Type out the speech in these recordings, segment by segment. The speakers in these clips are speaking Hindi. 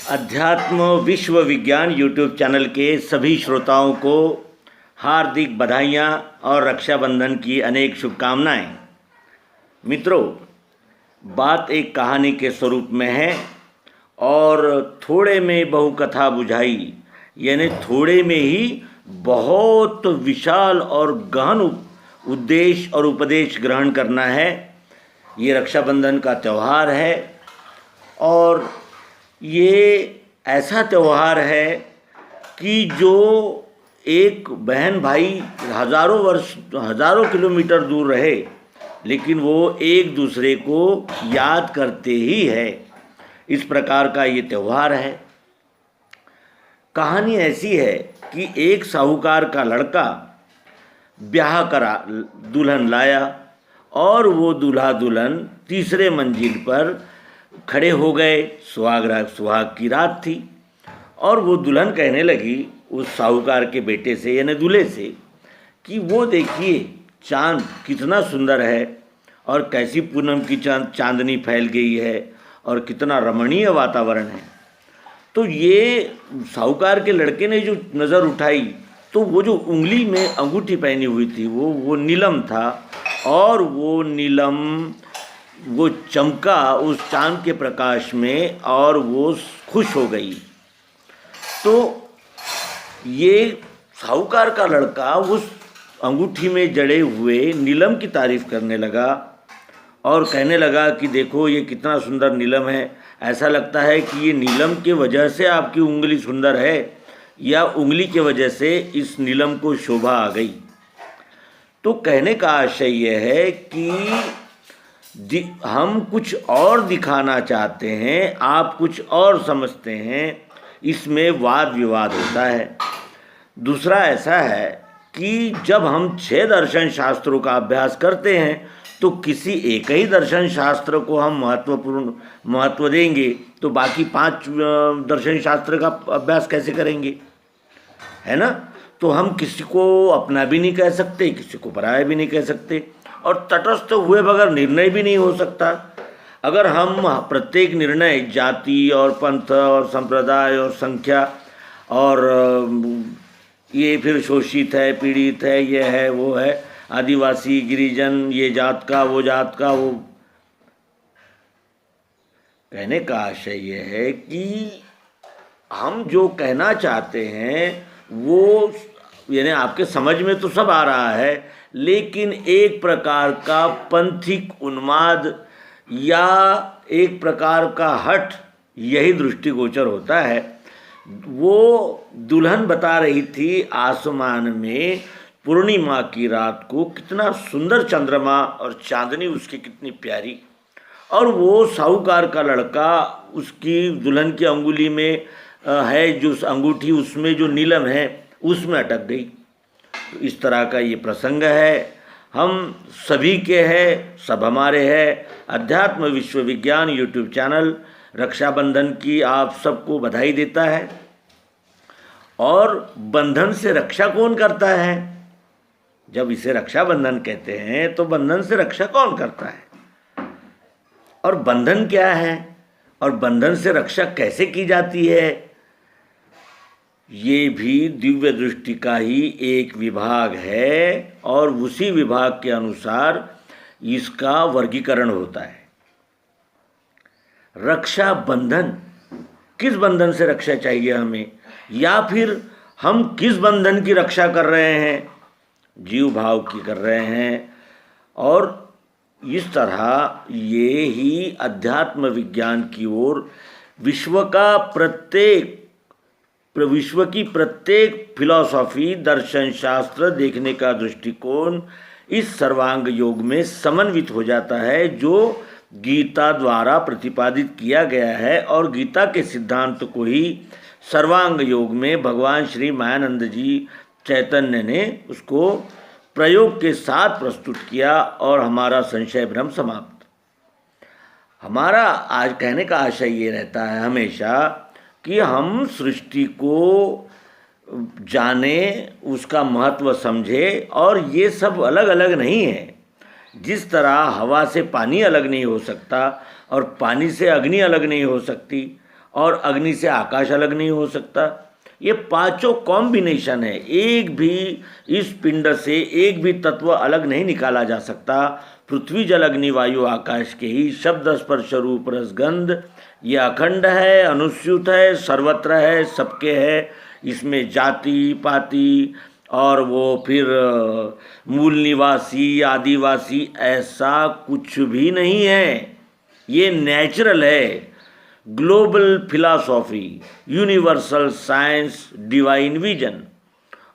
अध्यात्म विश्व विज्ञान यूट्यूब चैनल के सभी श्रोताओं को हार्दिक बधाइयाँ और रक्षाबंधन की अनेक शुभकामनाएं। मित्रों, बात एक कहानी के स्वरूप में है और थोड़े में बहुकथा बुझाई, यानी थोड़े में ही बहुत विशाल और गहन उद्देश्य और उपदेश ग्रहण करना है। ये रक्षाबंधन का त्यौहार है और ये ऐसा त्यौहार है कि जो एक बहन भाई हज़ारों किलोमीटर दूर रहे, लेकिन वो एक दूसरे को याद करते ही है। इस प्रकार का ये त्यौहार है। कहानी ऐसी है कि एक साहूकार का लड़का ब्याह करा, दुल्हन लाया और वो दूल्हा दुल्हन तीसरे मंजिल पर खड़े हो गए। सुहाग की रात थी और वो दुल्हन कहने लगी उस साहूकार के बेटे से, यानी दूल्हे से, कि वो देखिए चांद कितना सुंदर है और कैसी पूनम की चांदनी फैल गई है और कितना रमणीय वातावरण है। तो ये साहूकार के लड़के ने जो नज़र उठाई तो वो जो उंगली में अंगूठी पहनी हुई थी वो नीलम था और वो नीलम वो चमका उस चांद के प्रकाश में और वो खुश हो गई। तो ये साहूकार का लड़का उस अंगूठी में जड़े हुए नीलम की तारीफ करने लगा और कहने लगा कि देखो ये कितना सुंदर नीलम है, ऐसा लगता है कि ये नीलम के वजह से आपकी उंगली सुंदर है या उंगली के वजह से इस नीलम को शोभा आ गई। तो कहने का आशय यह है कि हम कुछ और दिखाना चाहते हैं, आप कुछ और समझते हैं, इसमें वाद विवाद होता है। दूसरा ऐसा है कि जब हम 6 दर्शन शास्त्रों का अभ्यास करते हैं तो किसी एक ही दर्शन शास्त्र को हम महत्व देंगे तो बाकी 5 दर्शन शास्त्र का अभ्यास कैसे करेंगे, है ना। तो हम किसी को अपना भी नहीं कह सकते, किसी को पराया भी नहीं कह सकते और तटस्थ हुए बगैर निर्णय भी नहीं हो सकता। अगर हम प्रत्येक निर्णय जाति और पंथ और संप्रदाय और संख्या और ये फिर शोषित है, पीड़ित है, ये है, वो है, आदिवासी, गिरिजन, ये जात का, वो जात का, वो, कहने का आशय ये है कि हम जो कहना चाहते हैं वो यानी आपके समझ में तो सब आ रहा है, लेकिन एक प्रकार का पंथिक उन्माद या एक प्रकार का हठ यही दृष्टिगोचर होता है। वो दुल्हन बता रही थी आसमान में पूर्णिमा की रात को कितना सुंदर चंद्रमा और चांदनी उसकी कितनी प्यारी, और वो साहूकार का लड़का उसकी दुल्हन की अंगुली में है जो अंगूठी, उसमें जो नीलम है उसमें अटक गई। तो इस तरह का ये प्रसंग है, हम सभी के हैं, सब हमारे हैं। अध्यात्म विश्व विज्ञान यूट्यूब चैनल रक्षाबंधन की आप सबको बधाई देता है। और बंधन से रक्षा कौन करता है? जब इसे रक्षाबंधन कहते हैं तो बंधन से रक्षा कौन करता है और बंधन क्या है और बंधन से रक्षा कैसे की जाती है, ये भी दिव्य दृष्टि का ही एक विभाग है और उसी विभाग के अनुसार इसका वर्गीकरण होता है। रक्षा बंधन, किस बंधन से रक्षा चाहिए हमें, या फिर हम किस बंधन की रक्षा कर रहे हैं, जीव भाव की कर रहे हैं। और इस तरह ये ही अध्यात्म विज्ञान की ओर विश्व की प्रत्येक फिलॉसफी, दर्शन शास्त्र देखने का दृष्टिकोण इस सर्वांग योग में समन्वित हो जाता है जो गीता द्वारा प्रतिपादित किया गया है। और गीता के सिद्धांत को ही सर्वांग योग में भगवान श्री मायानंद जी चैतन्य ने उसको प्रयोग के साथ प्रस्तुत किया और हमारा संशय भ्रम समाप्त। हमारा आज कहने का आशय ये रहता है हमेशा कि हम सृष्टि को जाने, उसका महत्व समझे, और ये सब अलग अलग नहीं है। जिस तरह हवा से पानी अलग नहीं हो सकता और पानी से अग्नि अलग नहीं हो सकती और अग्नि से आकाश अलग नहीं हो सकता। ये पांचों कॉम्बिनेशन है, एक भी इस पिंड से एक भी तत्व अलग नहीं निकाला जा सकता। पृथ्वी जल अग्नि वायु आकाश के ही शब्द स्पर्श रूप रसगंध ये अखंड है, अनुस्यूत है, सर्वत्र है, सबके है। इसमें जाति पाति और वो फिर मूल निवासी आदिवासी ऐसा कुछ भी नहीं है। ये नेचुरल है, global philosophy, universal science, divine vision.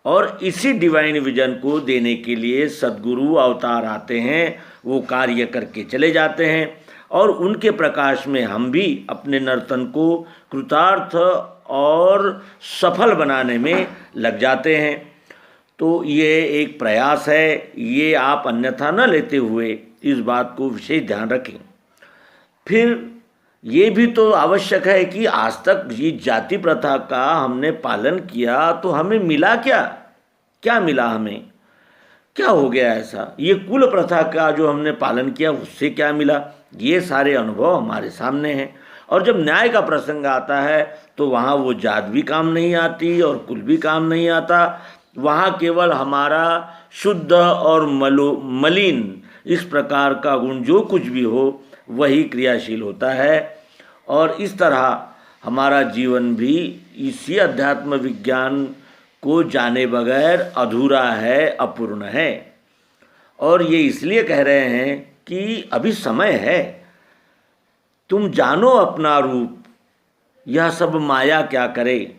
और इसी डिवाइन विजन को देने के लिए सद्गुरु अवतार आते हैं, वो कार्य करके चले जाते हैं और उनके प्रकाश में हम भी अपने नर्तन को कृतार्थ और सफल बनाने में लग जाते हैं। तो ये एक प्रयास है, ये आप अन्यथा न लेते हुए इस बात को विशेष ध्यान रखें। फिर ये भी तो आवश्यक है कि आज तक ये जाति प्रथा का हमने पालन किया तो हमें मिला क्या? क्या मिला हमें? क्या हो गया ऐसा? ये कुल प्रथा का जो हमने पालन किया उससे क्या मिला? ये सारे अनुभव हमारे सामने हैं। और जब न्याय का प्रसंग आता है तो वहाँ वो जात भी काम नहीं आती और कुल भी काम नहीं आता। वहाँ केवल हमारा शुद्ध और मलिन इस प्रकार का गुण जो कुछ भी हो वही क्रियाशील होता है। और इस तरह हमारा जीवन भी इसी अध्यात्म विज्ञान को जाने बगैर अधूरा है, अपूर्ण है। और ये इसलिए कह रहे हैं कि अभी समय है, तुम जानो अपना रूप, यह सब माया क्या करे।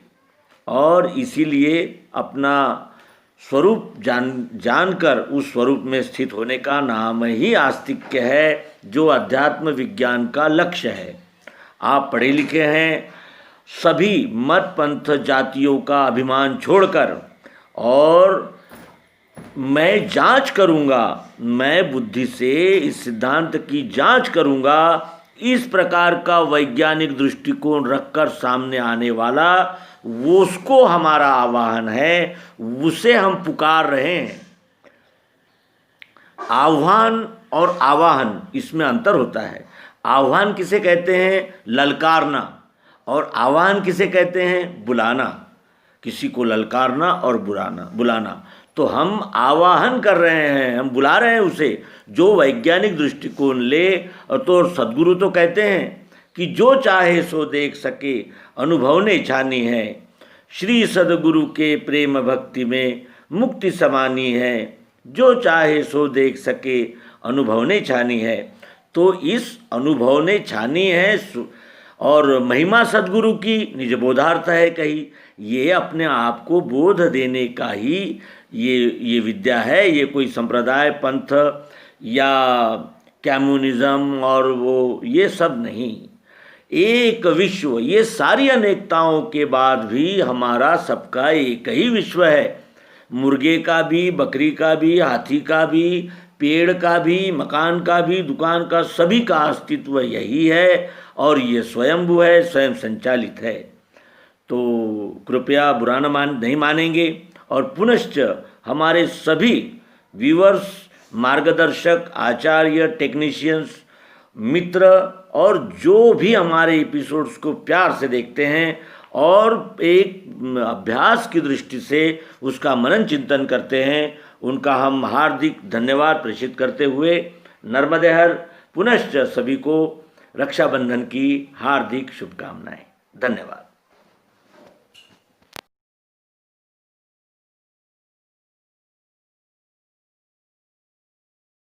और इसीलिए अपना स्वरूप जानकर उस स्वरूप में स्थित होने का नाम ही आस्तिक्य है, जो अध्यात्म विज्ञान का लक्ष्य है। आप पढ़े लिखे हैं, सभी मत पंथ जातियों का अभिमान छोड़कर और मैं जांच करूंगा, मैं बुद्धि से इस सिद्धांत की जांच करूंगा, इस प्रकार का वैज्ञानिक दृष्टिकोण रखकर सामने आने वाला वो उसको हमारा आवाहन है, उसे हम पुकार रहे हैं। आह्वान और आवाहन इसमें अंतर होता है। आह्वान किसे कहते हैं? ललकारना। और आह्वान किसे कहते हैं? बुलाना। किसी को ललकारना और बुलाना। तो हम आवाहन कर रहे हैं, हम बुला रहे हैं उसे जो वैज्ञानिक दृष्टिकोण ले। और तो सद्गुरु तो कहते हैं कि जो चाहे सो देख सके, अनुभव ने छानी है। श्री सद्गुरु के प्रेम भक्ति में मुक्ति समानी है। जो चाहे सो देख सके, अनुभव ने छानी है। तो इस अनुभव ने छानी है और महिमा सद्गुरु की निज बोधार्थ है कही। ये अपने आप को बोध देने का ही ये विद्या है। ये कोई संप्रदाय पंथ या कम्युनिज्म और वो ये सब नहीं। एक विश्व, ये सारी अनेकताओं के बाद भी हमारा सबका एक ही विश्व है। मुर्गे का भी, बकरी का भी, हाथी का भी, पेड़ का भी, मकान का भी, दुकान का, सभी का अस्तित्व यही है और ये स्वयंभू है, स्वयं संचालित है। तो कृपया बुरा नहीं मानेंगे। और पुनश्च हमारे सभी व्यूअर्स, मार्गदर्शक, आचार्य, टेक्नीशियंस, मित्र और जो भी हमारे एपिसोड्स को प्यार से देखते हैं और एक अभ्यास की दृष्टि से उसका मनन चिंतन करते हैं, उनका हम हार्दिक धन्यवाद प्रेषित करते हुए नर्मदे हर पुनश्च सभी को रक्षाबंधन की हार्दिक शुभकामनाएं। धन्यवाद।